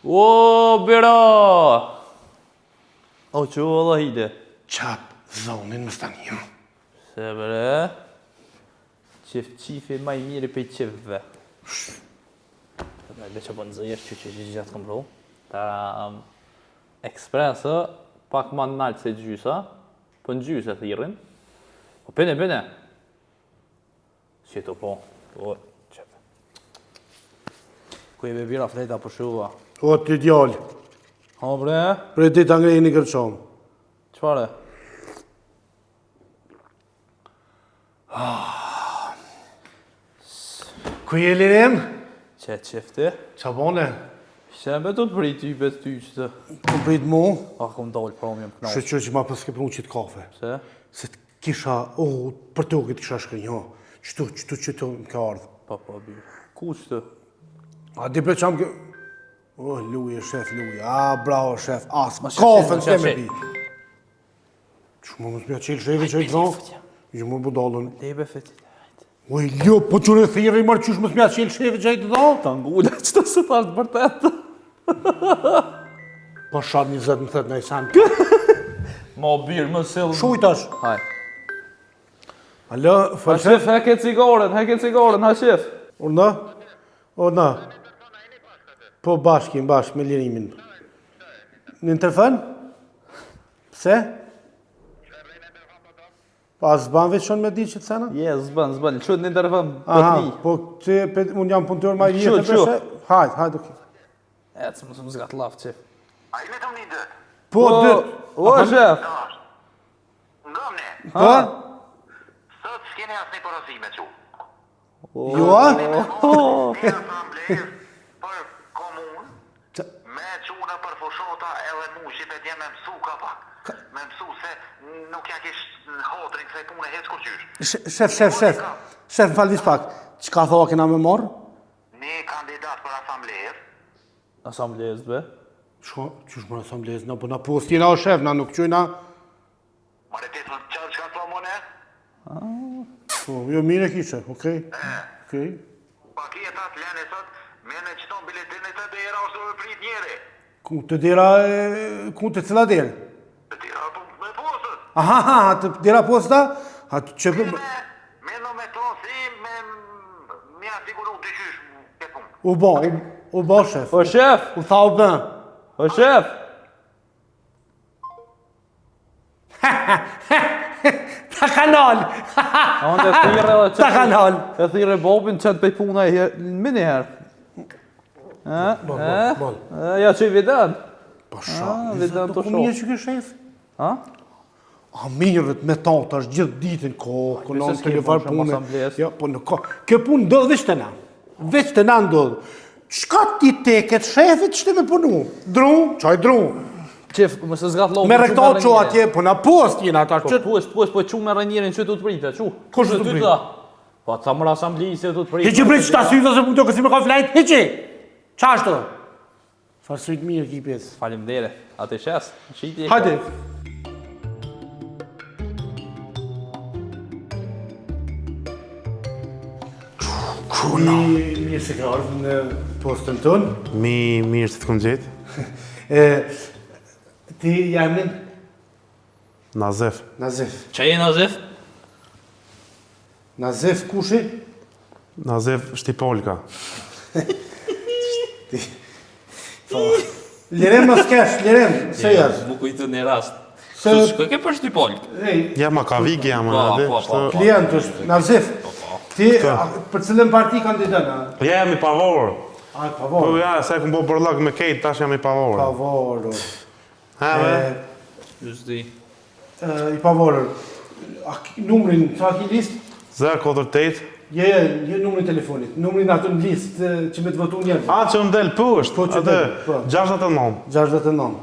O, bira! O, që o, Allah hide? Qap zonin më stani, jo? Se bre? Qifi maj miri pe qifve. Dhe që po nëzëjesh që gjatë këm ru. Ta ekspresë, pak ma naltë se gjysa. Po në gjysë e thirin. Po pene. Qito po. O, qepe. Ku e bebira flejta për shuva? O, të djallë. Ha bre? Pre ti të ngrejë një kërqomë. Qfare? Ku je lirim? Qe qefti? Qa bone? Shembe të të prit ty bet ty që të... Kom prit mu? A, kom dollë, pra më jam knasë. Shëqër që ma pëske për unë qitë kafe. Se? Se të kisha, për të ukit kisha shkënjë, jo. Qëtu më ka ardhë. Pa, birë. Ku që të? A di për qamë kë... luje, shef, luje. Bravo, shef. Kafe në teme pi. Që më mësë mja qilë shefi që i të zonë? Që më budallën. Lebe fetit. Jo, po që në thirë i marë qysh mësë mja qilë shefi që i të zonë? Ta ngulle që të së tashtë bërtetë. Po shatë 20 më thëtë në i sanë. Ma birë, më sëllë. Shujtash. Haj. Alo, Ha falë shef, heke cigaren, ha shef. Orna. Po bashkim, me lirimin. Në telefon? Pse? Pa zban veç shonë me di që të sena? Je, zban, qëtë në telefon, Aha, pëtni. po që unë jam punëtor ma i jetë të peshe? Hajde, okej. Ecë, më zgatë lafë, qef. A i vetëm një dët? Po, dët. O, shef. Ngëmne, Po? sot s'keni asë një porosime që. Jo, a? Një asamblejë për komunë, me quna për fushota edhe mu që pet jem me mësu ka pak. Me mësu se nuk ja kish në hotrin kësaj pune hecë kur qysh. Shef, më falvis pak. Që ka thova kena me morë? Një kandidat për asamblejë, Asamblejës, be. Qysh më asamblez, na po na post jena o shef, na nuk qojna... mare ti të qërë që ka të mone? Po, jo mire kishe, okej. Paketat lene sot, me në qëton biletinit të dera ose me prit njeri. Ku të dera, ku të cila derë? Të dera me postët. Aha, të dera posta? Ha, të që... Me në me tonë si, me mja siguru të qysh ke punë. U bo, shef. O, shef. U tha u bën. O, shef. Ta kanal! A unë të thire dhe që... Ta kanal! E thire bobin qëtë pej puna e mini herë. Bol. Ja që i vidën. Po sha, vidën të ku mirë që ke shef? Ha? A mirët me tatash gjithë ditën kokën, në telefon punë. asamblesë. Ja, po në kohë. Kjo punë ndodhë veç të na. Veç të na ndodhë. Qka ti teket shefit që ti me punu? Dru? Qaj dru? Qef, më se zgatë lovë. Me rektor që atje, po na post jena ata që... Po që me rënjerin që tu të pritë, që? Kush të pritë? Po atë thamër asambli se tu të pritë. Heqi pritë që ta sytë se punë të kësi me ka flajt, heqi! Qa është të? Farë sytë mirë ki pjesë. Falim dere, atë i shes, shiti e Hajde! Kuna! Mirë se ka ardhë në postën tonë. Mirë se të këmë gjetë. Ti jamnin? Nazef. Nazef. Qa je Nazef? Nazef kushi? Nazef Shtipolka. Lirem më s'kesh, lirem, se jash. Mu kujtë një rast. Se... Shko ke për Shtipolk? Ja ma ka viki jam në Po. Klient është, Nazef. Ti, për cilën parti kandidat, a? Ja jam i pavorë. A, Po pavor. ja, se ku bo bërlak me kejt, tash jam i pavorë. Pavor. Ha, me? Just di. I pavor. Numrin, sa ki list? 048. Je numrin telefonit. Numrin atë në list që me të votu njerë. A, që më del pusht. Po, që atë, del, po. 69. 69.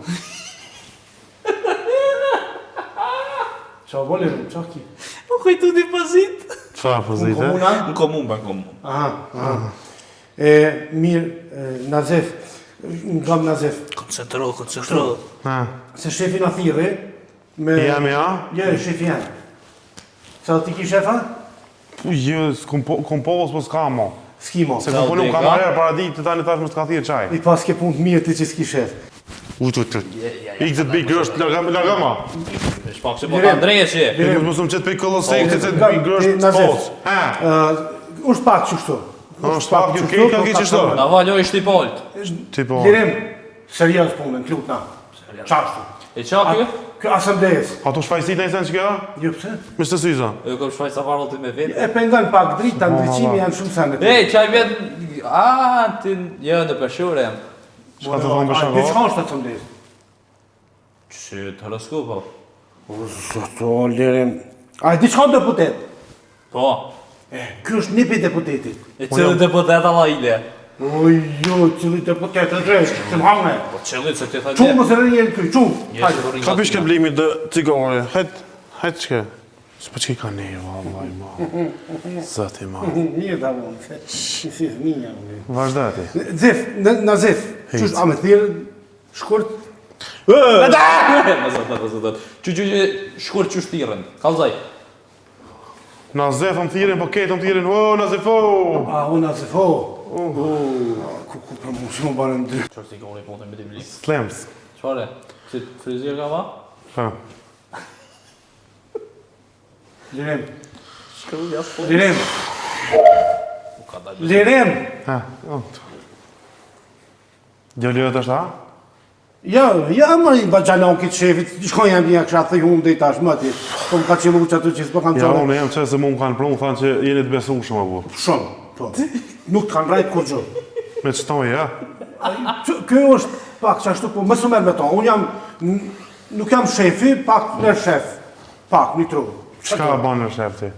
Qa bolim, qa ki? Po kujtu një pozit. Qa pozite? Komuna? Në komun. Aha. Mirë, Nazef, nga Nazef, Koncentro. Ha. se shefi na thirë, me... Jam ja? Je, shefi janë. Sa ti ki shefa? Jo, kompos po s'ka mo. S'ki mo. Se ku punu kamerë para ditë të tani tash më s'ka thirë qaj. I pas ke punë të mirë ti që s'ki shef. Ut. Ik të big grësht lagama. Shpak që po të ndrejë që. Ne mos më çet pe kollosej se të big grësht fos. Unë shpak çështu. Është pak ju ke ka çështu. Na valoj shtipolt. Tipo. Lirim, serios punën, klutna. Çashtu. E qa kjo? Kjo asamblejes. Ato shfaqësit ai sen çka? Jo pse? Me të syza. E kom shfaqsa varolti me vetë. E pengon pak dritë, ta ndriçimi janë shumë sanë. Ej, çaj vjet. Ti jo në peshore. Çka të thonë për shkak? Diçka është asamblejes. Çe horoskopo. O zoto, lirim. Ai diçka deputet. Po. Ky është nipi deputetit. E çelë deputet alla ile. Oj, jo, cili deputet e drejtë, që më hangë. Po çelë se ti thonë. Çu mos e rënjen këy, çu. Ka pish ke blimi të cigare. Hajt çka. S'po çka ka ne vallahi ma. Zoti ma. Mirë ta vonë. Si minja. Vazhdo ti. Zef, na zef. Çu a më thirr shkurt. Mazat. Çu shkurt çu shtirën. Kallzoj. Na zefëm thirrën, po ketëm thirrën. O, na zefo. A unë zefo. Ku për mu shumë banë në dy. Çfarë si gjoni punë me dibli? Slems. Çfarë? Si frizier ka va? Ha. Lirim. Shkruja po. Lirim. U ka dalë. Lirim. Ha. Djali është ha? Ja, më i bajanon këtë shefit, shkon jam bia kësha thëj unë dhe i tash më ti. Po më ka qilu që ato që s'po kam Ja, qone. unë jam që se mu më kanë prunë, thanë që jeni të besueshëm apo. Shumë, po. Nuk të kanë rajt kur gjë. Me çtoj, ja? Kjo është pak që ashtu, po më së merë me to. Unë jam, nuk jam shefi, pak në shef. Pak, një tru. Çka bën në shef ti?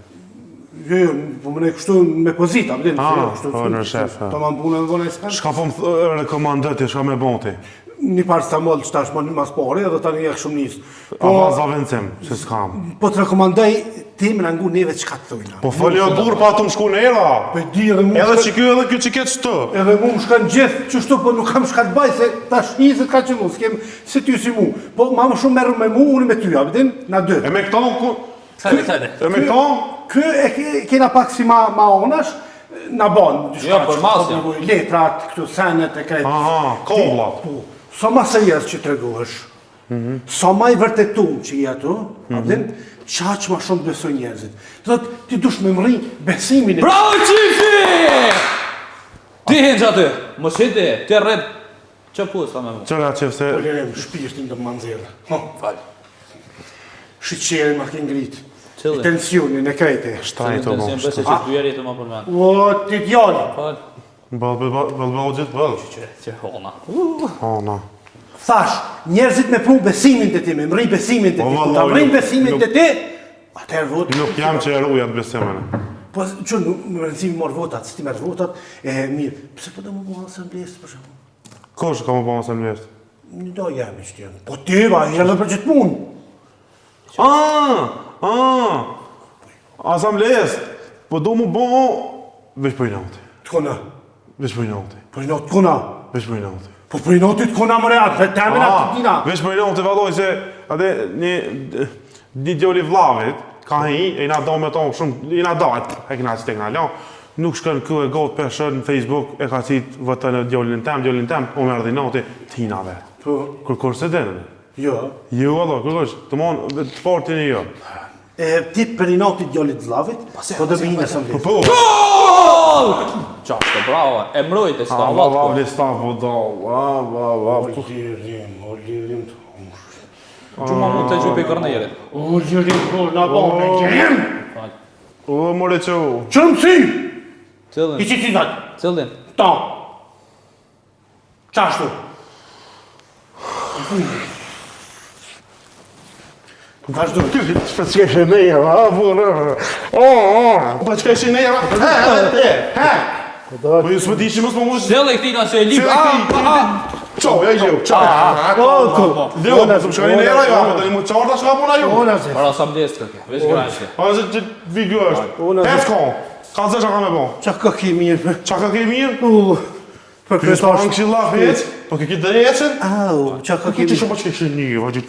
Jo, po më ne kështu me pozita, më dinë. po në shef, ha. Ta më punë në vënë e s'kan. Çka po më rekomandoj ti, çka më bën ti? Një paracetamol që tash më një mas pare edhe tani jek shumë njës. Po ma zavencim, se s'kam. Po të rekomandoj ti më nëngu neve që ka të thujna. Po folja burr pa të më shku në era. Po di edhe mu Edhe që kjo edhe kjo që ketë shtë. edhe mu më shkan gjithë që shtu, po nuk kam shkat baj, se tash njëzët ka qëllu, s'kem si ty si mu. Po ma më shumë merru me mu, unë me ty, a bëdin, na dy. E me këton ku... Sajde. E me këton... Kë e kena pak si ma onash, na bon. Jo, për masja. Letrat, këtu senet e krejt. Aha, kollat. Po, sa ma se jesë që të reguhesh, sa ma i vërtetun që i ato, abdin, qaq ma shumë besoj njerëzit. Dhe ti dush me mëri besimin e... Bravo qifi! Ti hinë që aty, mos hiti, ti rrët. Që pu sa me mu? Qëra qef se... Po lirem, shpirtin të më nëzirë. Falj. Shqyqerin ma ke ngrit. Qëllë? Tensionin e krejte. Shtaj të Tension bo. besë që dyeri të më përmen. O, ti t'jallë. Falj. Bëllë gjithë bëllë. Që hona. O, na. Thash, njerëzit me pru besimin të ti, me mëri besimin të ti. O, Ku valla, ta mërin nuk- besimin nuk- të ti, atëherë vot. Nuk jam që e ruja të besimene. Po, që në rëndësimi morë votat, si ti merë votat, e mirë. Pse po do më mua asamblesë, për shumë? Kosh ka më bëma se në vjestë? Një do jemi që tjenë. Po ti, ba, i edhe për gjithë punë. Asamblejes. Po do mu bo... Vesh për i nauti. Të kona. Vesh për i nauti. Për i notë të kona. Vesh për i nauti. Po për i notë të kona më reatë, për temin atë të dina. Vesh për i nauti valoj se... Ate një djoli vlavit, ka hi, e i na do me tonë shumë, i na dojt, e kina që te kina lo, nuk shkën kë e gotë peshën në Facebook, e ka qitë vëtë në djolin tem, o merë dhe nauti, tina vetë. Po, Kërkur se denë. jo. Jo, allo, kërkush, të monë, të portin e jo. Ti për i notë të djolit zlavit, po do me hinë asamblesë. Po, Qashtë, bravo. E mrojt e s'ka va, vatë. va, blista, po, do, va. O lirim të homë. Gjuma mund të gjupi kërnejerit. O lirim të na bon, e lirim. Falj. O, more që u. Qërëm si, i Cëllin. që ti datë, Cëllin. ta. Qashtu. Vazhdo. Shpe që kështë në jera, a, burë. Po që kështë në jera, Po ju s'më di që mësë më mësë. Cëllin këtina se e lipë. Qo, ja i gjo, qo. Leo, po të më shkani në jera, jo, më të një më qarta shka puna ju. Ona se. Para asamblesë të kjo. Vesh grajshke. A nëse që vigjo është. Hec ko, ka zë që ka me bo. Qa ka ke mirë. Qa ka ke mirë? Për Kështë pa në kretash. këshilla hec, po ke kitë dhe hecën? Au, qa ka ke Këtë që mirë. shumë që kështë një, vajgjit.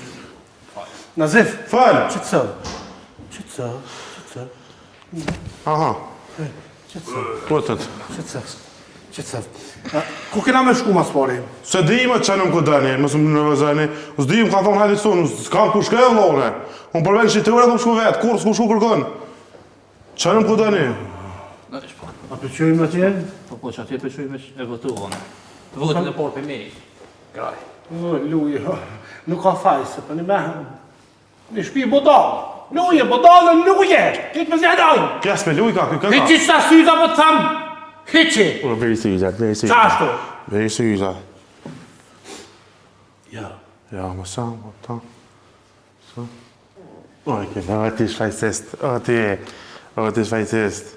Nazif, Falë. që të së? Aha. Ku kena me shku mas pari? Se di me qenëm ku dëni, mësë më nëvëzëni. Së di më ka thonë hajtë i sunë, s'kam ku shkë e vlore. Unë përvek shqitëve du shku vetë, kur s'ku shku kërkën. Qenëm ku dëni. A pëqyrim atje? Po që atje pëqyrim e votuon. Votën e por për me. Graj. Luje, nuk ka fajse, për një me... Një shpi bodal. Luje, bodal në luje! Hitë me zjedojnë! Kjes me luj ka, këka. Hitë që sa syza më të thamë! Hiqi! Veri syzat, veri syzat. Qashtu? Veri syzat. Ja. Ja, më sa, më ta. Sa. Oj, ti shfajtist, ti shfajtist.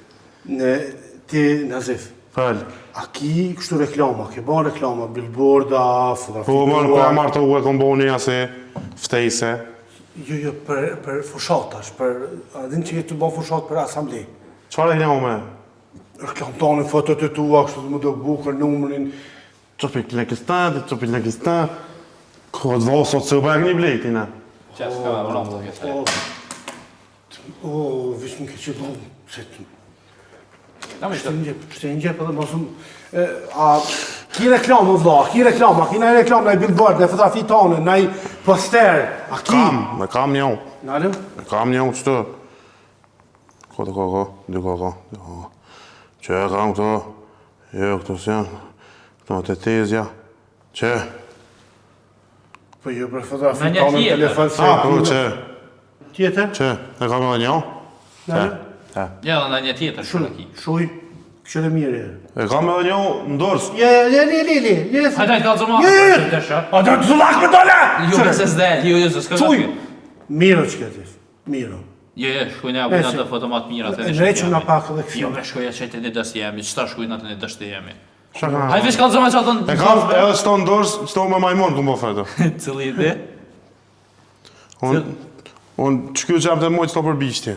Ti, Nazif, Fal. a ki kështu reklama, ke ba reklama, billboarda, fotografi... Po, më nuk e marrë të u e kom bo një ase ftejse. Jo, për fushatash, a din që jetë të ba fushat për asamblej. Qfar e kënja me? Reklam tonë fotot e tua, kështu të më do bukër, numërin... Qopik Lekistan, qopik Lekistan. Kod vosot se u bëjë një blejtina. Qes ka me vëllam të këtë. Vish më ke që do, se të... Kam ishte. Shte një gjepë edhe mosëm... Ki reklamë, vla, ki reklama, ki nëjë reklamë, nëjë billboard, nëjë fotografi tonë, nëjë poster, a ki? Me kam një. Nalëm? Me kam një qëtë. Ko, dy ko. Që e kam këto. Jo, këto si janë. Këto të tezja. Që? Po jo, për fotografi Në një tonë në tjetër. telefon se... Po, që? Tjetër? Që? E kam edhe një? Nalëm? Ja, në një tjetër shumë ki. Shuj, këshër e mire. E kam edhe një në dorës. Je, Hajde, ka zëma. A do të zullak me dole! Jo, se s'del, jo, s'ka Quj! ka. Miro që këtë, miro. Jo, shkojnë e abujna të fotomat mira të E reqëm në pak edhe Jo, kësi. me shkoja që të një dështë jemi, qëta shkojnë atë një dështë jemi. Shaka. Hajde, vish ka zëma që atën... E kam edhe qëto në dorës, qëto me majmon këmë po fajto. Cëli ide? Unë që kjo që jam të mojtë të përbishti.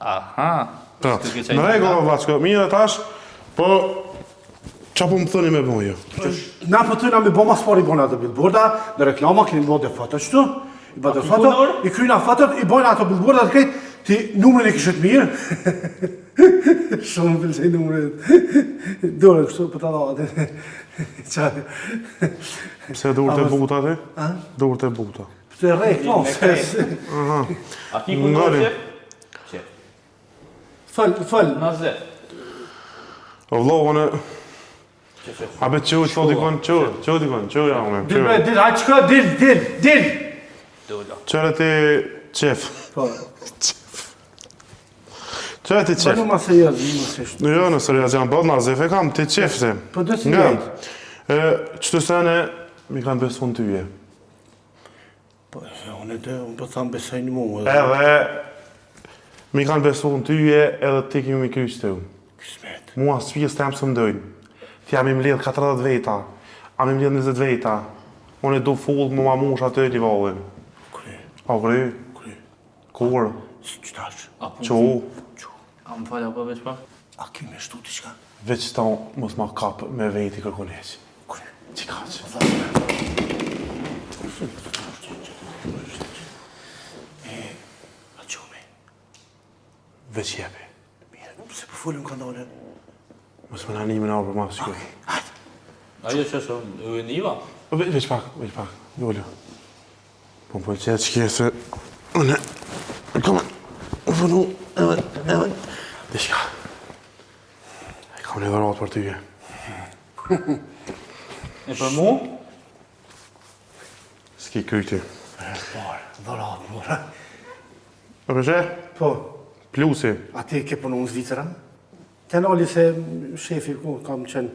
Aha. Po, në regullë, Vlatsko, mirë tash, po... Qa po më thëni me bo jo? Na po të na me bo mas pari bojnë ato billboarda, në reklama keni bo dhe foto qëtu, i bo dhe foto, i kryjnë fotot, i bojnë ato billboarda të krejt, ti numrin e kishët mirë. Shumë pëlqej numrin. Dore kështu për ta dha atë. Qaj. Pse dur të buta ti? Dur të buta. Të rej, no, se... A ki ku do qef? Fëll. Në zë. O vlohën e... A be qëu që dikon, qëu dikon, qëu ja ume. Dil, hajtë qëka, dil. Qërë ti qef. Po. Qërë ti qef. Bënu ma se jazë, ma se shtu. Jo, në sërjaz janë bëllë nazif, e kam ti qef se. Po do si njëjtë. Qëtë sene, mi kanë besu në tyje. Po, unë po thamë besoj një mu. Edhe, mi kanë besu në tyje, edhe ti kimi mi kryqë të unë. Kismet. Mua sfijës të jam së mdojnë. Ti jam i mledh 40 veta, am i mledh 20 veta. Unë e du full më ma mush atë e livallin. Kry. A kry? Kry. Kur? Qëtash. Qo? A më falja po veç pa? A ki me shtu t'i shka? Veç ta mos ma kap me veti kërkoneq. Kry. Qika që? A qume. Veç jepi. Mire, se për fullëm ka ndole. Mos me nanime në për mas shkuj. Ajo që shumë, u e niva? Veç pak, Julio. Po më pëlqet që kje se... Unë... Come on. Unë funu... Edhe... Dishka. E kam një dhërat për tyje. E për mu? S'ki kryti. Dhorat, mora. E përshë? Po, Plusi. a ti ke punu në Zvicera? Te nalli se shefi ku kam qenë...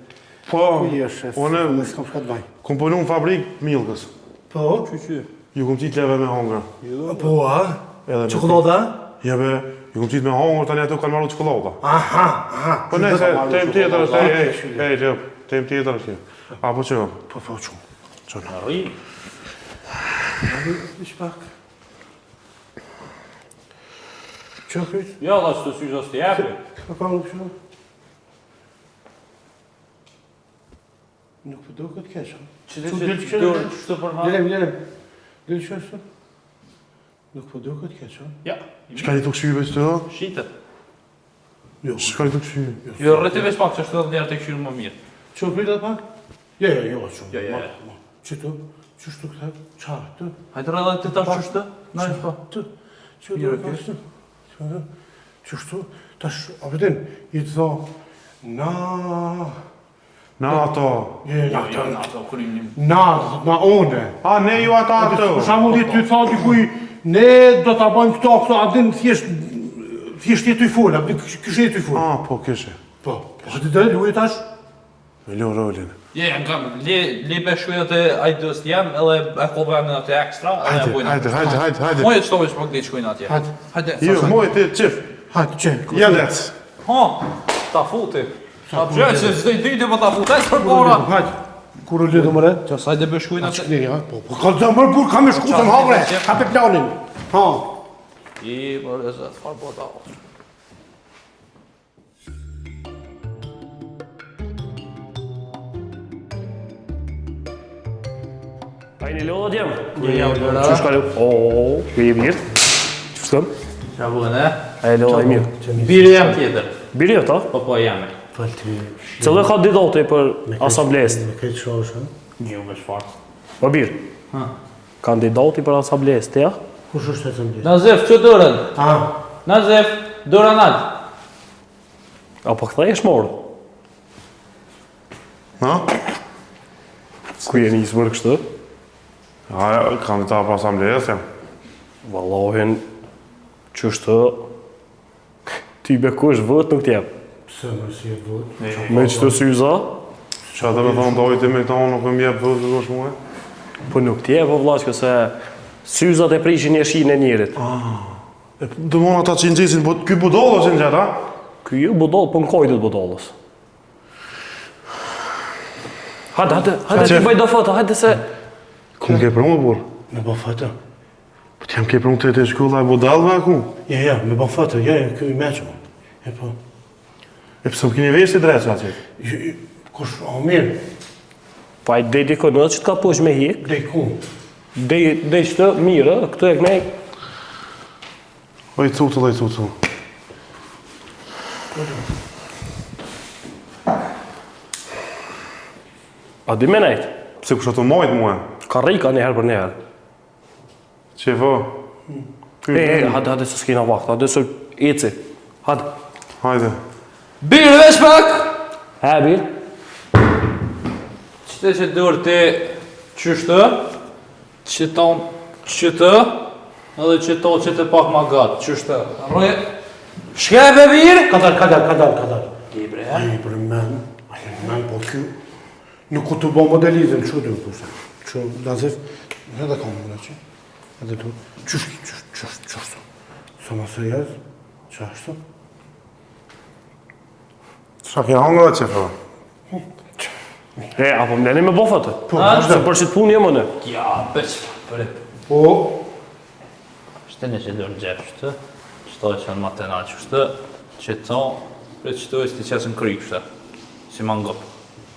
Po, Ku je shef? unë Unë s'kam shka të baj. kom punu në fabrik milkës. Po? Ju kom qitë leve me hongër. Po, a? Edhe me Qokolada? Jebe, ju kom qitë me hongër, tani ato kanë marru qokolada. Aha. Po ne, se tem tjetër është, ej, tem tjetër është. Apo që? Po, qumë. Qënë. Arri. Ish pak. Që kryt? Ja, da që të syzë është të jepi. Ka kam në kështu? Nuk përdo këtë keqa. Që të që të përma? Lelem. Dilë që është? Nuk përdo këtë keqa. Ja. Shka një të këshyve që të do? Shite. Shkoj të këshy. Jo, rreti veç pak që është edhe njerë të këshyrë më mirë. Që pritë atë pak? Jo, shumë. Jo. Që tu? Qështu këtë? Qa, të? Hajtë rredhe të tash qështu? Na është po. Të? Që tu kështu? Qështu? Tash, apetin, i të tho, Na ato. Na ato, kryim një. Na one. A, ne ju ata ato. Për shamu ti tha dikuj, ne do t'a bëjmë këto, adin thjesht jetu i fola, kështë jetu i fola. A, po, kështë. Po, a ti dhe luaj tash? Me lu rolin. Në kam, li me shkuja të ajdës t'jem, edhe e kove në atë ekstra, edhe e bujnë. Hajde. Moje të stovës pak ditë shkujnë atje. Hajde. Jo, moj, ti, qif. Hajde, që? Jadec. Ha, ta futi. Ta përgjë që s'doj dyti për ta futi, për para. Hajde, kur u lidhë mëre? Qas, hajde bë shkujnë atë. Po, ka të mërë burë, ka me shku të më havre, ka pe planin. Ha. I, për e zëtë, farë po ta. A i një lodhë djemë? Ja, lëra. Që shkallu? Ooo, ju je mirë? Që fëtëm? Qa vënë, e? A i lodhë i mirë? Birë jam tjetër. Birë jo ta? Po jam e. Cëllë ka didoti për asamblesë? Me këtë shosh, ha? Një me shfarë. Po birë? Kandidati për asamblesë, të ja? Kush është të të mbjesë? Nazef, që dërën? Ha? Nazef, dërën atë. Apo këta e shmorë? Ha? Ku je njësë mërë kështë? A, kandidat për asamblejës, jam. Vallohin, qështë ty bekush vët nuk t'jep. Pse më si e vëtë? Me që të syza, Qa të me thonë dojti me këta nuk më jep vëtë vëtë muhe? po nuk t'jep, po vlaqë, se syzat e prishin jeshin e njerit. Dëmonë ata që në gjesin, ky budolo që në gjitha? Ky ju budol, po në kojtët budolës. Hajde, ti bëj do foto, hajde se... Ku më ke për më burë? Me bo fëtë? Po t'jam ke për më të e shkolla e budalve aku? Ja, me bo fëtë, ja, kjo i meqë. E po. E pësë më kini vesh të dreqa që? Kush, o mirë, Pa i dej diko në që t'ka posh me hik, dej ku? dej që të mirë, këtë e kënej, Oj, cutu. a di me nejtë, Pse kusha të mojtë muhe? ka rika një herë për një herë. Që vë? Hajde se s'kina vakt, hajde se eci, hajde. Hajde. Birë veç pak! Bil, Qëte që dërë ti qështë, që tonë qëtë, edhe që tonë që të pak ma gatë, qështë. Rëj, shkepe birë! Kadar. Libre, Ai për men, po kjo. Nuk ku të bo modelizim, që dhe më përse? Që, Lazif, edhe ka më në që. Edhe tu, qështë. Sa më së jazë, që ashtu? Qa ke hangë dhe që vë? apo më leni me bofate. Po, Se për që të punë jemë në. Ja, beq, përre. Po, Shte një që dërë gjepë qështë, qëto e që në matenar qështë, që to, për qëto e që të qesën kry qështë, si ma ngopë.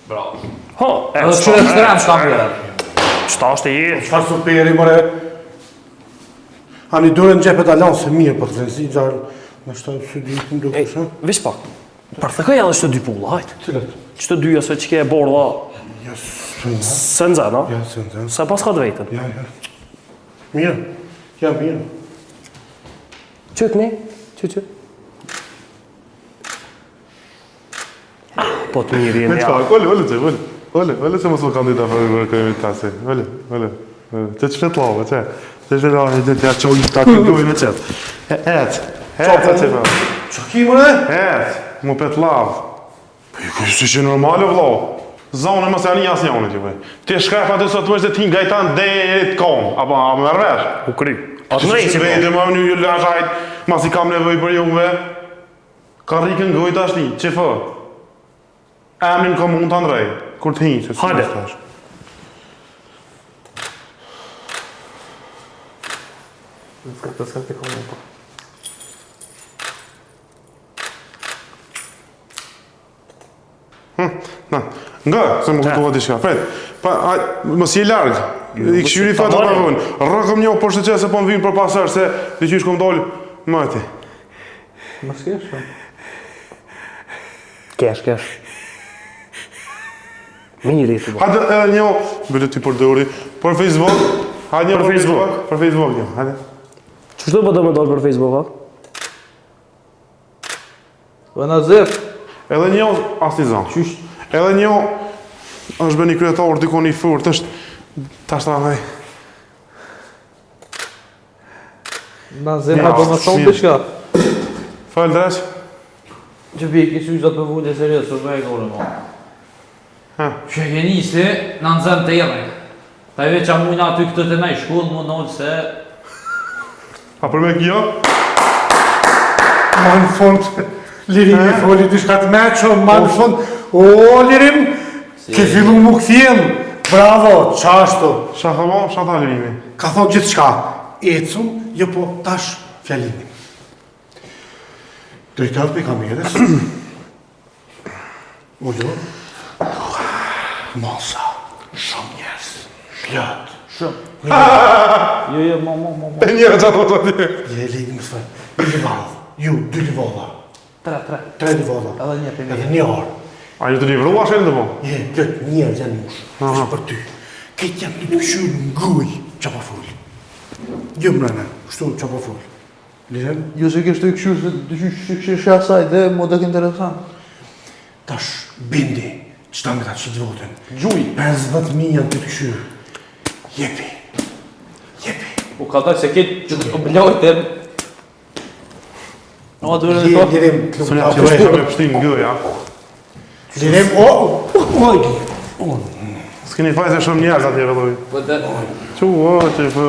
Bravo. Ha, Edhe që ekstrem s'kam bjerë. qëta është e jetë. qëfar superi, mëre? Ani dure në gjepet alon se mirë, për të rëzi, gjarë, në shtaj së dy, këmë do kusha? Vish pak, për të këja dhe që të dy pulla, hajtë. Cilat? Që të dyja se që ke e borda, Ja, së në, se në zena, ja, së në, se pas ka të vejtën. ja. Mirë, ja, mirë. Qëtë ne? Që? Po të mirë Me jenë, qka, ja. ole që, ole që më së kandidat për këmi të tasi, ole. Që që flet lave, që? Që që lave, që t'ja qojnë të të dujnë me qëtë. Etë që për. Që ki, mëre? Etë, më pet lavë. Po ju kështë që normale, vlo. Zonë e mësë janë një asë njone, që për. Ti shkrepa të sot mështë dhe ti ngajtan dhe e të konë, apo më mërvesh. U kry. A Që të që nejtë që vejtë më një lashajt, mas i kam nevoj për juve. Ka rikën gojt ashti, që fë. Emnin ka mund të andrej, kur të hinë që së Hajde. tash. Na, nga, se më kuptohet diçka. Pret, mos je larg. I këshyri fat ata vonë. Rrokëm një poshtë që se po më vin për pasër se ti qysh kom dol, mati. Mos kesh. Kesh. Mirë ti. Hajde edhe një, bële ti përdori, për Facebook. Hajde një Për Facebook. Për Facebook, një, hajde. Çfarë do të më dal për Facebook, ha? Po na zef. Edhe një astizan. Qysh? Edhe një është bëni kryetar dikon i furt, është tash ta vej. Na zef Ja, apo më thon mirë. diçka. Fal dreq. Që bie ke sy do të vule serios për me gore mo. Ha. Që e nisi në nxën të errë. Ta veç a mujna aty këtë të naj shkollë, mu nolë se... A për me kjo? Ma në fund, Lirim i foli diçka të meqo, ma në fund, o Lirim, ke fillu mu këthjem, bravo, qashtu. Shata lirimi. Ka thonë gjithë shka, ecum, jo po tash fjalimin. Drejtar për kamerës, o jo, masa, shumë njerës, plët, shumë. Jo, mo. E njërë që ato të ti. Je lejnë më sfaj, dy livadhë, ju, dy livadha, tre livadha, Edhe një për edhe një orë. A ju të livrua shenë të po? Je, plët, njerë janë mush, është për ty. Këtë janë një të këshurë në nguj, që pa full. Jo mrena, kështu që pa full. Lirem, Jo se kështë të këshurë, se kështë asaj dhe mo dhe interesant. tash bindi, qëta me ta qitë votën. Gjuj. 50.000 janë të këshurë. Jepi. U ka taj se kitë që të blojtëm. O, të vërën e Je, to. Lirem, Së një që vejtë me pështim në gëja. Lirem, S'keni faj se shumë njerëz atje vëlloj. Po të... Qu që fë.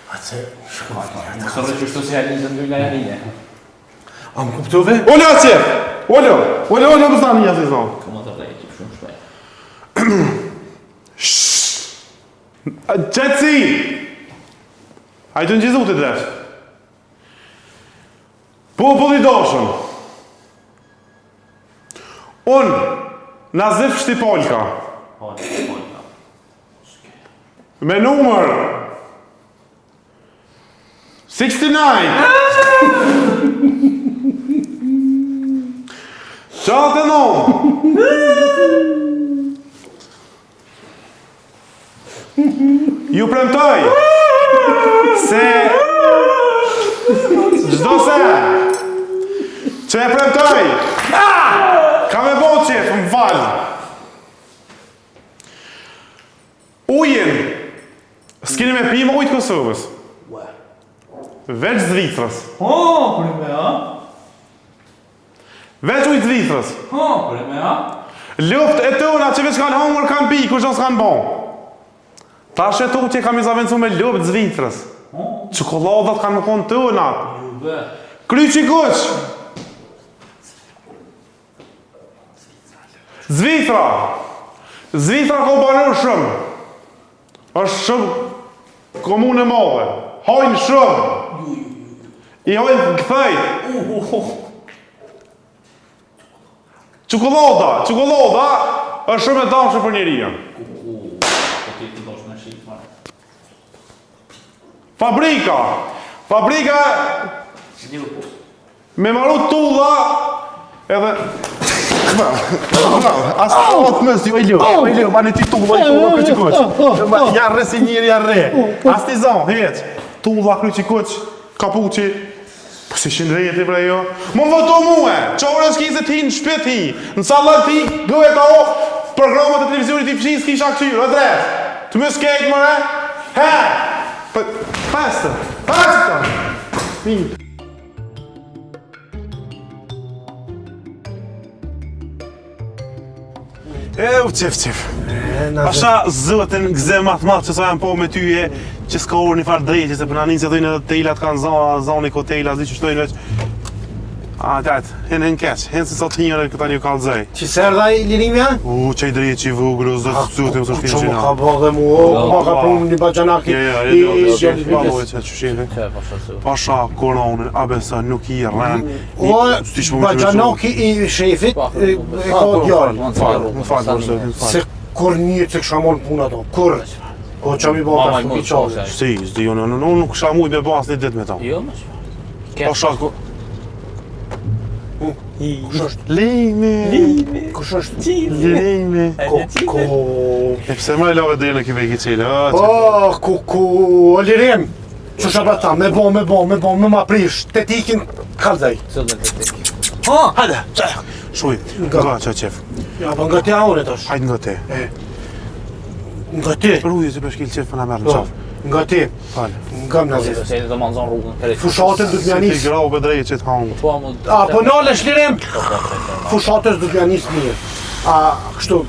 Atë, shkojnë. Mos të rëqë shtu si halizën dy nga janije. A më kuptove? Olë atje! Olë më stani një asizon. Këmë të rejtë, shumë shpej. Qëtësi! A i të në gjizu të dresh. Populli doshën. Unë, Nazif Shtipolka, me numër 69, qatë e nomë, ju premtoj se gjdo se që e premtoj ka me bo qef, më falë. Ujin s'keni me pi më ujtë Kosovës. Veç Zvicrës. Për me, a? Veç ujtë Zvicrës. Për me, a? Luft e tona që veç kanë hongër kanë pi, kur që s'kanë bon. Ta shetu që kam i zavencu me luft Zvicrës. Qokoladat kanë më konë tona. Kryqi kuq. Zvicra ka banur shumë. Është shumë komune madhe. Hajnë shumë. I hajnë këthejt. Qokolada është shumë e dashur për njerëzën. Fabrika me maru tulla edhe Asë mësë, jo e ljo, ma në ti tulla i tulla kryqi kuq. Jarre si njëri jarre. Asë ti zonë, heq. Tulla kryqi kuq, kapuqi. Po si shindrejeti bre jo. Më voto muë, qore s'ki se ti në shpet ti. Në sallat ti, gëve ta o, programat e televizionit i fshin s'kisha këqyrë, e drejt. Të më skejt mëre, he. Peste. Minë. Qef. Pasha zëtën gëze matë që sa janë po me tyje që s'ka orë një farë drejqë, se për në njën se dojnë edhe tejlat kanë zoni ko tejla, zi që shtojnë veç. A, tajtë, hen keq, hen se sa të njëre këta një kalëzaj. Që sërda i lirim janë? Qaj drejqë i vugru, zëtë më së shpinë Që qina. më ka bëgë mu, ma ka punë një bajanaki. Pasha, koronë, abesa, nuk i rren. O, bajanaki i shefit e ka djallë. Më falë, Se kur një të kësha monë puna do, kur? Po që mi bëgë ashtë nuk i qazë. Si, unë nuk kisha mujt me pas një dit me ta. Jo, më që. Pasha, Kush është? Limi. Kush është? Limi. Koko. E pse më lave dhe në kive i qile? Oh, koko. O lirim. Që shë ta, me bo, me ma prish. Te tikin kalzaj. Cëllën të tik. Hajde, qaj. Shuj, nga që qef. Ja, pa nga te aune tash. Hajde nga te. Nga te. Rudi që përshkil qef për në merë në qaf. Nga te. Falë. Nga më nazif. Se do manzon rrugën. Fushatës du t'mja Se ti nis. grau për drejë që t'hangë. Po mu. A, po nalesh lirim. Fushatës du t'mja nis mirë. A, kështu.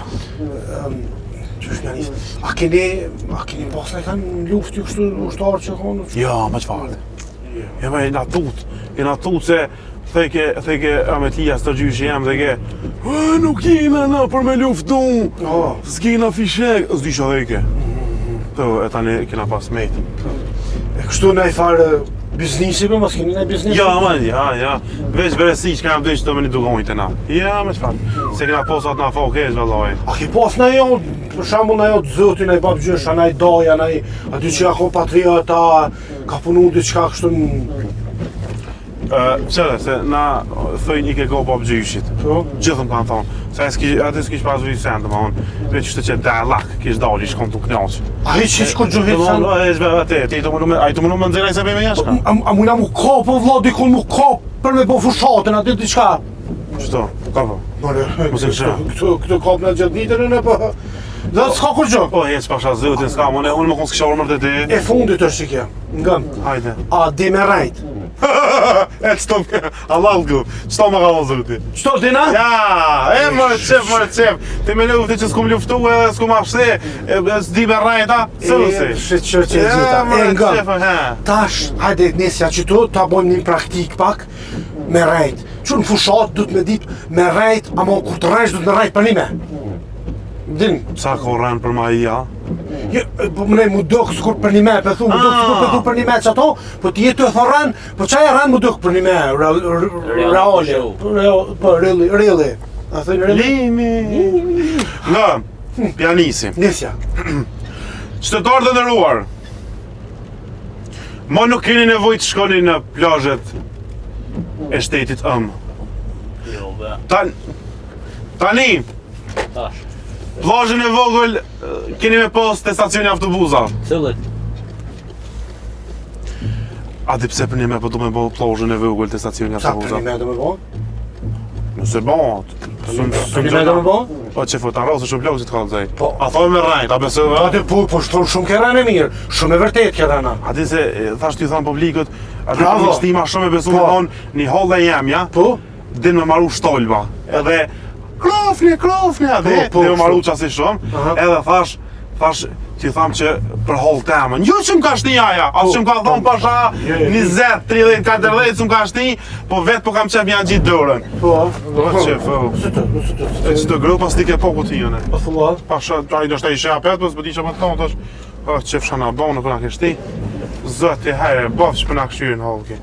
Qysh mja nis. A keni pas në kanë luft ju kështu ushtarë që konë? Ja, më qfarë. Ja, me i na tut se theke Ametlia së të gjyshi jem dhe ke nuk jena na për me luftu, s'kena fishek, s'disha dhe i ke. E tani kena pas mejt. E kështu në i farë biznisi për, mas keni në biznisi? Ja, man, ja. Veç beresi që kena vdesh të me një dugonjë të na. Ja, me qfarë. Se kena posat na fokesh, vëllaj. A ki pas në jo, për shambull në jo të zëtin, në i babgjysh, në i doja, në i aty që ja ko patriota, ka punu diçka kështu në... Qëre, se na thëjnë i ke go pop gjyshit. Gjithëm kanë thonë. Se aty s'kish pas vëjë sendë, ma unë. Veç ishte që dalak, kish dalë, ish konë të knaqë. A hi që shko gjuhit sendë? A i të më në nëziraj se bëjme jashka? A mujna mu ka po vla, dikon mu ka për me po fushatën, aty diçka? Qëto, ka po? Mos e kësha. Këtu kap në gjatë ditën e po... Dhe s'ka kur gjë? Po, hec pasha zëtin, s'ka, unë më konë s'kisha urmër të ti. E fundit është që kja, ngëm. Hajde. A di me rajt. E qëto Allah l'gu, qëto më ka ozër ti? Qëto dina? Ja, mërë qef. Ti me lufti që s'kum luftu edhe s'kum afse, s'di me rajt, a? Sëllësi. Shqyqër që gjitha. E ngëm. Tash, hajde nesja që tu, ta bojmë një praktik pak, me rajt. Që në fushat du të me dit me rajt, ama kur të rajsh du të me rajt për nime. Din. Sa ko rënë për ma i, a? Po më nej mu duk s'kur për një me, për thu, mu duk s'kur për thu për një me që ato, po ti jetu e thoran, po qaj e ran mu duk për një me, reali, po really, a thënë really? Limi. Nga, pianisi. Nisja. Qytetarë të nderuar, ma nuk keni nevoj të shkoni në plazhet e shtetit Jo, be. Tani, Tash. plazhin e vogël keni me pas te stacioni autobusa. Cëllët. A di pse për një me po du me bo plazhin e vogël te stacioni Sa për autobusa? një me do me bo? Nëse bon. Për një me do me bo? Po që fot, arrosë shumë plagë që të kalëzaj. Po. A thoi me rajt, a besove? Ate po shumë ke rane mirë, shumë e vërtet ke rana. A di se, thash t'ju thanë publikët, a di Bravo. një shtima shumë e besu me Po. thonë, një holl dhe jem, ja? Po? Din me maru shtolba, edhe krofni, edhe Po, din me maru kështu. qasi shumë, Aha. edhe thash, t'ju thamë që për holl temën, jo që më ka shti aja, as që më ka thonë pasha 20, 30, 40 që më ka shti, po vetë po kam qef mja gjitë dorën. Po? Qef, e që të grë pas t'i ke po kutijën e. Po thua? Pasha, ai do shta ishe apet, po s'po di që më të thonë, tash, qef shana bonë për na kështi, zëti, hajre, bof që për na këshyri në hollë ki.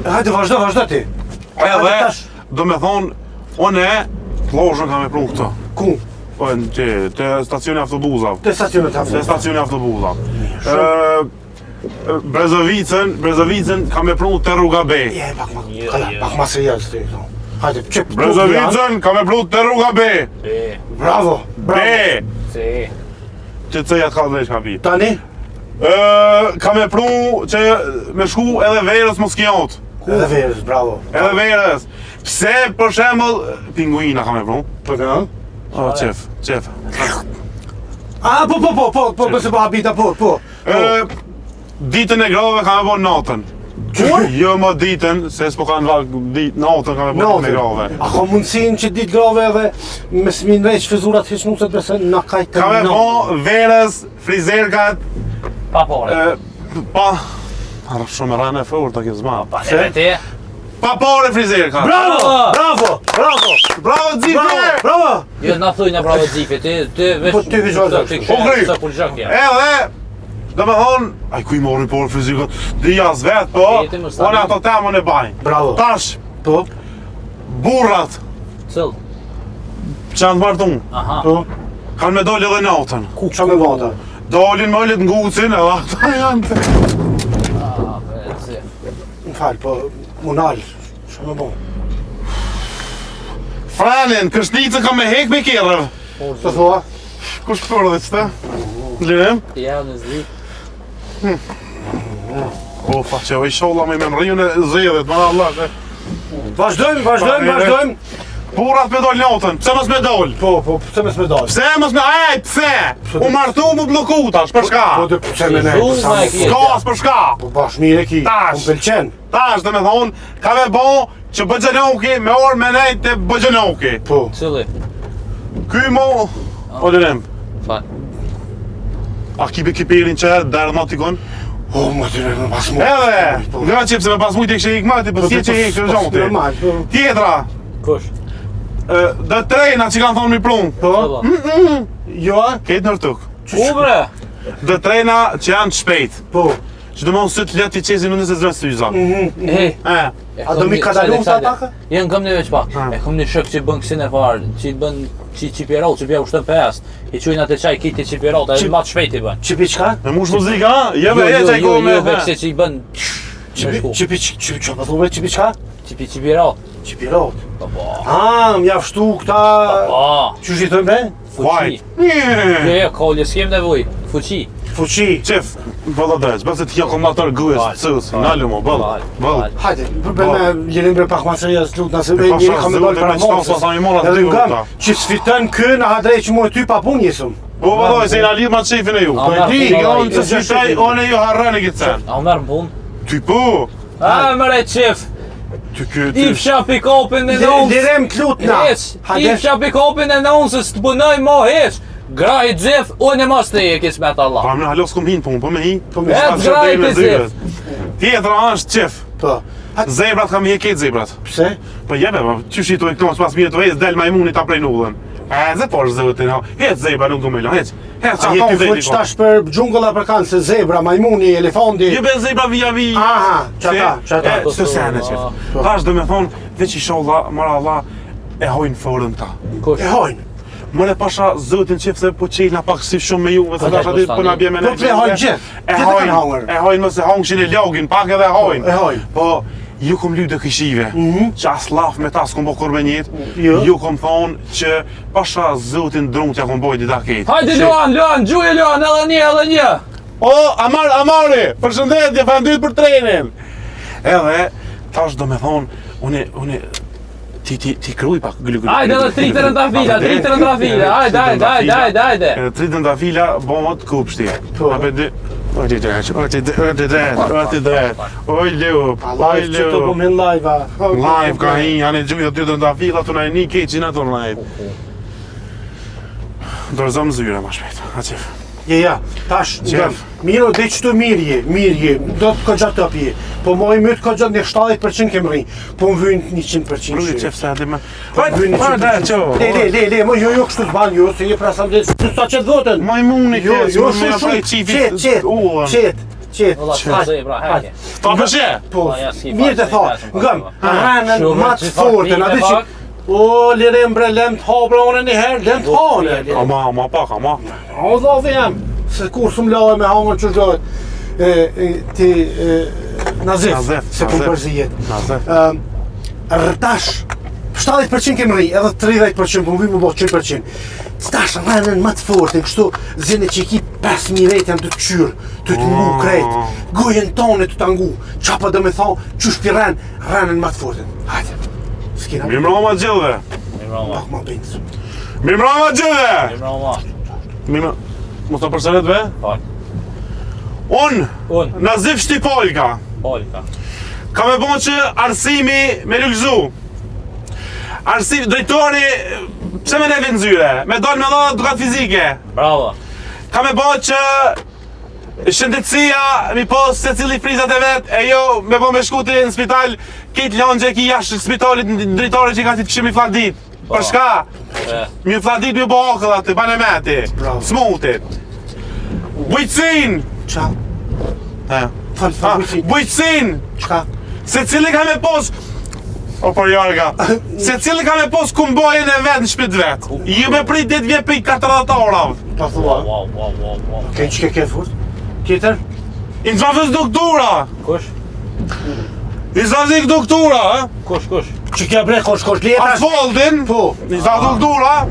Hajde vazhdo ti. Edhe, do me thonë, une, plazhën kam e prunë këto. Ku? Po, te stacioni autobusav. Te stacionet Te aftë. stacioni autobusav. Brezovicën kam e prunë te rruga B. Je, pak ma serios ti. Hajde, qep. Brezovicën kam e prunë te rruga B. Bravo, B. Si. Që të cëjat ka dhe shka bi. Tani? Kam e prunë që me shku edhe verës Moskijot. Edhe verës, bravo. Edhe verës. Pse, për shembull, pinguina kam e prunë. Po nga? O, qef. A, po, bëse po habita, po. Ditën e grave kam e bo natën. Kur? Jo më ditën, se s'po kanë vakë natën kam e bo ditën e grave. A ka mundësin që ditë grave edhe me s'min rejq fizurat hiç nuset bese në kajtë Kam e bo verës, frizerkat, Papore. pa... Arë shumë e rane e fërë të kjo zma. Pa ne ti. Pa pare frizerkat. Bravo! Bravo, Dzifje! Bravo! Jo na thuj na bravo Xhifi, ti vesh. Po, ti vizhualizosh. Sa pulzhak ja. Edhe, do me thonë, aj ku i mori por frizerkat, di jas vetë, po, Jeti më stabil. one ato temën e bajnë. Bravo. Tash, Po, burrat, Cëll. që janë të martunë, Aha. po. kanë me doli edhe natën. Ku qa me vata? Dolin mëllit ngucin, edhe ata janë të... Ah, si. Më falë, po, munal. Qa me bo? Franin, kështnicë ka me hek me kerrëv. Të thua? Kush përdhe qëta? Lirem? Ja, në zli. O, fa që i sholla me rriju në zedhet, ma Allah. Vazhdojmë. Burat me dol notën, pse mos me dol? Po, pse mos me dal? Pse mos me, pse? U martu mu bloku tash, për shka? Po të pse me ne? S'ka, për shka? Po bash mirë ki, Tash. më pëlqen. Tash dhe me thonë, ka me bo që bëgjenoki me orë me nejtë të bëgjenoki. Po. Cili? Ky mo, o lirem, Fal. a kipi kipirin që herë dërë në tikon? O, më të me pas mu. Edhe, nga qipë se me pas mujtë e kështë e ikmati, për si që e kështë gjonti. Normal, po. Tjetra, Kush? dhe trejna që kanë thonë mi prunë. Po, jo, Ketë nërë tuk. U bre? Dhe trejna që janë të shpejt. po. Që do mos sot letë i qesin në nëse zrës të yza. Hej. A do mi kadalu të atake? Jen këm një veç pa. E këm një shok që bën kësin e farë, që bën që pirot, që bja ushtën pes. I qujnë atë qaj kiti që pirot, e ma të shpejt i bën. Qipi qka? Me mush muzika, ha? Jeve e qaj kohë me Jo, bekse që i bën Qipi që pa thuve qipi qka? që pirot. Qipi rot. Po, Mjaftu këta... po, Që shi thëmë be? fuqi. Njëë. Jo, kolje, s'kem nevoj, fuqi. Fuqi. Qef, bëllë drejtë, bëllë se t'ja komator gëjës, cës, nalë mo, bëllë. Hajde, be me lirin bre pak masërja s'lut nëse be pasha njëri ka me zëvë dojnë të para me qëta, sa sa mi mora të Edhe dy ngam, vëta. që s'fitën kë në hadrej që mu e ty pa pun jesëm. Po vëlloj, se i na lidh ma të qefin e ju. Po e di, Jonë të sytaj, one ju harrën e këtë sen. A merë më punë? Ty po, A, mëre qef, ty i ty. fsha pikopin e nonsë. Lirem t'lut na. I fsha pikopin e nonsës të punoj mo heq. Gra i dzef, unë e mas të e kismet Allah. Pa më halos s'kom hin punë, po me hi. Po me E, S'kam graj shërbej me të zyrës. Tjetra është qef. Po. Zebrat kam heket zebrat. Pse? Po jebe, po qysh i tu e këtos pas mire të hez, del majmuni ta prej nullën. E, ze posh zëvëtin, ha. Hec zebra nuk du me lo, hec. Hec A qaton jeti dhe fuq tash për gjungëlla për kanë se zebra, majmuni, elefanti. Jebe zebra vija vi. Aha, qata. Së sene qef. Tash dhe me thonë, veç i sholla, mara Allah, e hojnë forën ta. Kush? E hojnë. Mëre pasha zëtin qef se po qelna pak si shumë me juve, se tash aty po na bje me Po ple hojnë gjithë. E Gjithë kanë hangër. hojnë mëse hongshin e login, pak edhe hojnë. E hojnë. Po, ju kom lyp dhe këshive, që as laf me ta s'kom bo kur me njetë, Jo. ju kom thonë që pasha zëtin drumt ja kom bojt i da ketë. Hajde Luan, gjuje Luan, edhe një. O, Amari, përshëndetje, falënderit për trenin. Edhe, tash do me thonë, une, ti kruj pak glu. Hajde edhe tritën në trafila, hajde. Tritën të fila, bomot kupshti. Po. Ape dy, oj lup, Live që të bëmin live, a. live ka hi, janë e gjujë të tritën të fila, të na e një keqin ato në live. Dorëzëm zyre ma shpejt, a qef. Ja, tash, Qef. miro dhe që të mirë je, do të këgja të apje, po moj më të këgja në 70% kem rri, po më vynë 100% Rrujë shqyri. qef se ati me... Po më vynë 100%. Le, mo jo kështu të banë jo, se je prasam dhe, të sa qëtë votën. Majmuni Jo, kes, jo, më shumë, qetë. Valla, s'ka zebra, hajde. Ta përshe? Po, Ja, s'ki mirë të tha, faqe, ngëm, s'ka rranën Shumë ma të që fortën, farti aty me që... pak. O, lirem bre, lem të habra unë njëherë, lem të hane. Ama pak, ama. O, dhovi jam, se kur shumë lahe me hangër që shdohet. Ti, Nazif, se ku përzijet. Nazif. Rëtash, 70% kem rri, edhe 30%, po më vymë më bo 100%. Tash rranën më të fortë, kështu zene që i ki 5.000 rejt janë të të qyrë, të të ngu krejt, gojen tonë të të ngu, qapa dhe me thonë, qysh pi rranën më të fortë. Hajde, s'kina Mirë mroma gjithve. Mirëmbrëma. pak ma bindës. Mirë mroma gjithve. Mirëmbrëma. Mos të përsëret ve? Fal. Unë, Nazif Shtipolka, Polka. ka me bon që arsimi me lukzu. Arsimi, drejtori, pse me ne vënzyre? Me dojnë me dojnë edukat fizike. Bravo. Ka me bon që shëndetësia mi pos se cili frizat e vetë, e jo me bon me shkuti në spital, kitë lanë që e ki jashtë spitalit në drejtori që i ka si të këshimi fladit. Për shka? Mi fladit mi bo akëll aty, bane meti, Bravo. smutit. Bujtësin! Qa? Fal, bujtësin. Bujtësin! Qka? Se cili ka me pos... O për jarga. Se cili ka me pos kumbojën e vetë në shpit vetë. Ju me prit dit vje për 40 orav. Pa thua. Wow. Ke që ke furt? Tjetër? I në trafës doktora. Kush? I zazik doktora, ha? Kush? Që kja bre, kosh leta. Asfaltin, Po. i za doktora.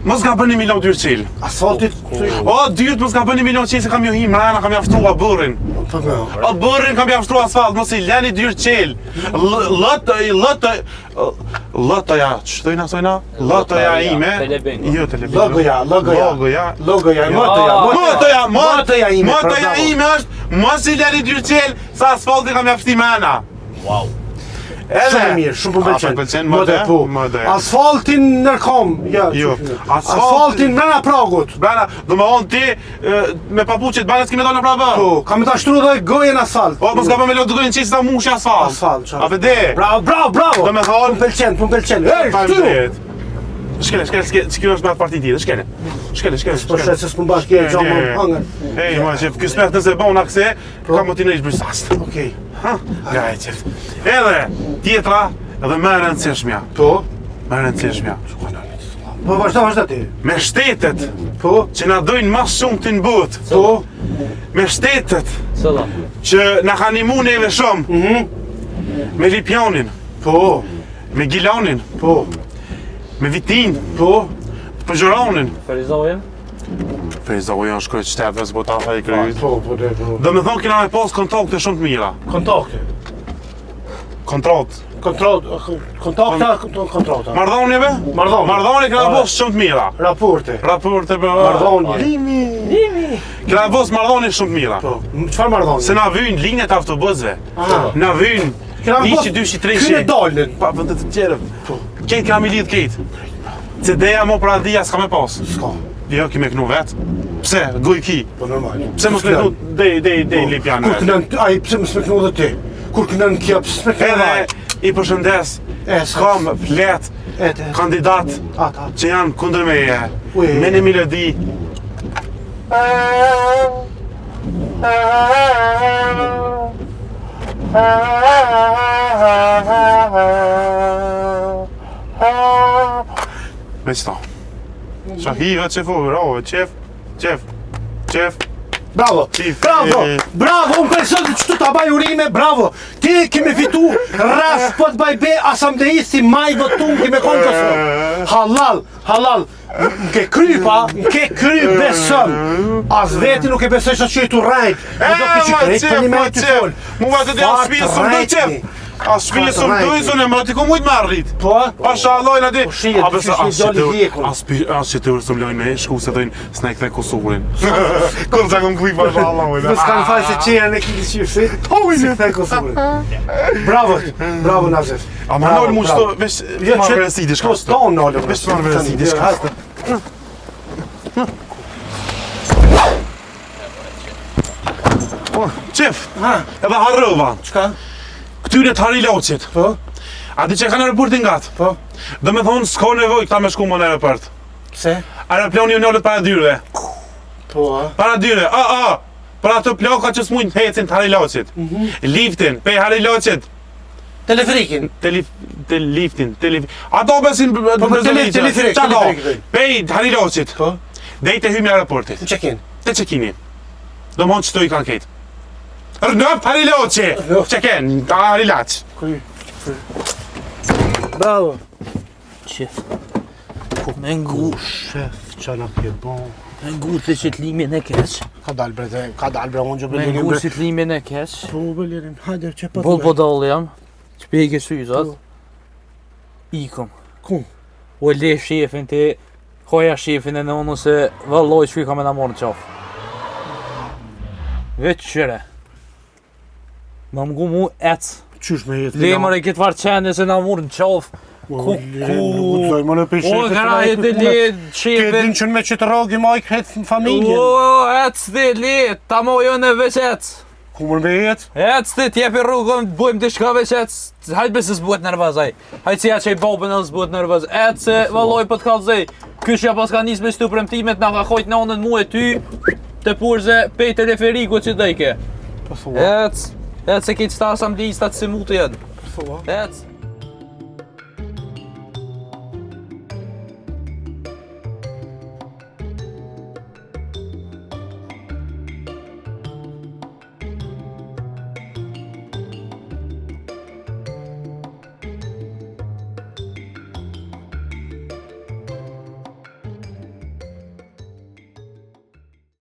Mos ka bën 1 milion dyrçil. Asfaltit. O, dyrt mos ka bën 1 milion qel se kam jo him, rana kam jaftuar burrin. O, burrin kam jaftuar asfalt, mos i lani dyrçil. Lëtoja, ç'tojna sojna? Lëtoja ime. Jo, telebin. Logoja, Motoja ime është mos i lani dyrçil, sa asfalti kam jafti mana. Wow. Shumë mirë, shumë më pëlqen. Mëdë. Asfaltin nërkom, Jo. Asfaltin brenda pragut. Brana, do më thonë ti me papuqet bana s'ki me dalë në prapë. Po, kam të ashtru dhe gojen asfalt. O, mos ka për me lodë gojnë qesi ta mushi asfalt. Asfalt, A vede? Bravo. Do me thonë. Më pëlqen. Ej, shtu! Shkele, që është me atë parti tjetër, shkele. Po shet se s'pun bashkë e gjomë më hangër. Ej, ma qef, kjo smet nëse bona këse, ka më t'i në ishë brisast. Okej. Nga e qef. Edhe, tjetra, edhe më rëndësishmja. Po? Më rëndësishmja. Po vazhda ti. Me shtetet, Po? që na dojnë mas shumë të në botë. Po? Me shtetet, Cëlla? që na kanë imu neve shumë. Me Lipjanin, Po? me Gilanin, Po? me Vitin, Po? Pëgjëronin. Ferizovjen? Fejzohu janë shkoj qëtepës, po ta fa i kryt. Po. Dhe me thonë kina me pas kontakte shumë të mira. Kontakte. Kontrata. Mardhonjeve? Mardhonje kina me pas shumë të mira. Raporte. Raporte për... Mardhonje. Limi. Kina me pas mardhonje shumë të mira. Po. Çfarë mardhonje? Se na vynë linjët autobusve. Na vynë... Ishi, dyshi, treshi. Kyne dalën. Pa, vëndet të tjere. Po. Ketë kina me lidhë ketë. CD-ja mo pra dhja s'ka me pas. S'ka. Jo, ki me knu vetë. Pse, goj ki. Po normal. Pse mos me knu dej Lipjan Kur vetë. kënën, ai pse më smeknu dhe ti? Kur kënën kja, pse smeknu dhe ai? Edhe i përshëndes, kam flet Ete. kandidat Ata. që janë kundër meje. Uje. Me një melodi. Me qëta. Shahiva qefu, bravo, qef. Bravo! Bravo! Unë pensoj që tu ta baj urime, bravo! Ti kemi fitu rast po të bajbe asamblejisti maj votum kime konë kësë. Halal! Nke kry besëm. As veti nuk e besoj që tu rajt. Mu va të dhe a shpijë së mdoj qef. A shpijë së mdoj zone, më t'i ku mujtë me arrit. Po? Pasha allojnë ati. Po shijet, As që të urë së mlojnë me shku se dojnë s'na i kthe Kosovurin. Kur të kom kuj pasha allojnë. Në s'kanë faj se qeja në kiti qifë, si këthe Kosovurin. Bravo Nazef. A ma nëllë mu qëto, vesh marrë verësi di shka. Po s'ton nëllë. Vesh marrë verësi di shka. Qef, edhe harrova. Qka? Këtyre të Hari Loqit. Po? Ati që kanë aeroportin gatë. Po? Dhe me thonë s'ka nevoj këta me shku më në aeroport. Pse? Aeroplani ju nëllet para dyrëve. Po, Para dyrëve, Para të ploka që s'mujnë të hecin të Hari Loqit. Liftin, pej Hari Loqit. Teleferikin. Liftin. Ato besin teleferik. Qato, pej Hari Loqit. Po? Dhe i të hymi aeroportit. Në qekin. Te qekini. Do më që të i kanë ketë. Rënëp Hari Loqi! Qeken, Hari Laq. Bravo. Qef. Po me ngu. Shef, qa në kje bon. Me ngu të që t'limin e keq. Ka dalë bre, unë gjë Me bëllirin ngu bre. që t'limin e keq. Po, bëllirin, hajde, që pa Bol po dalë jam. Që peke syzat. Ikom. Ku? O le shefin ti. Hoja shefin e në unë se valloj që ka me në morë në qafë. Veç qëre. Më mgu mu ecë. Qysh me jetë? Lemër e këtë farë qenë se na murë në qafë. Ku? Më në për O, graje dhe le Ke qefin. din që në me që të rogi ma i kretë në familjen. O, ecë dhe le, ta mo jo në veç ecë. Ku më me jetë? Ecë dhe t'jepi rrugën, bujmë të shka veç ecë. Hajtë besi s'buhet nervëz aj. Hajtë si ja që i babën edhe s'buhet nervëz. Ecë se valoj për t'kallëzej. Kyshja pas ka njës me stu premtimet, na ka hojt në onën mu e ty. Të purze pej teleferiku që dajke. Ecë se kitë sta asamblijistat si mu të jenë. Ecë.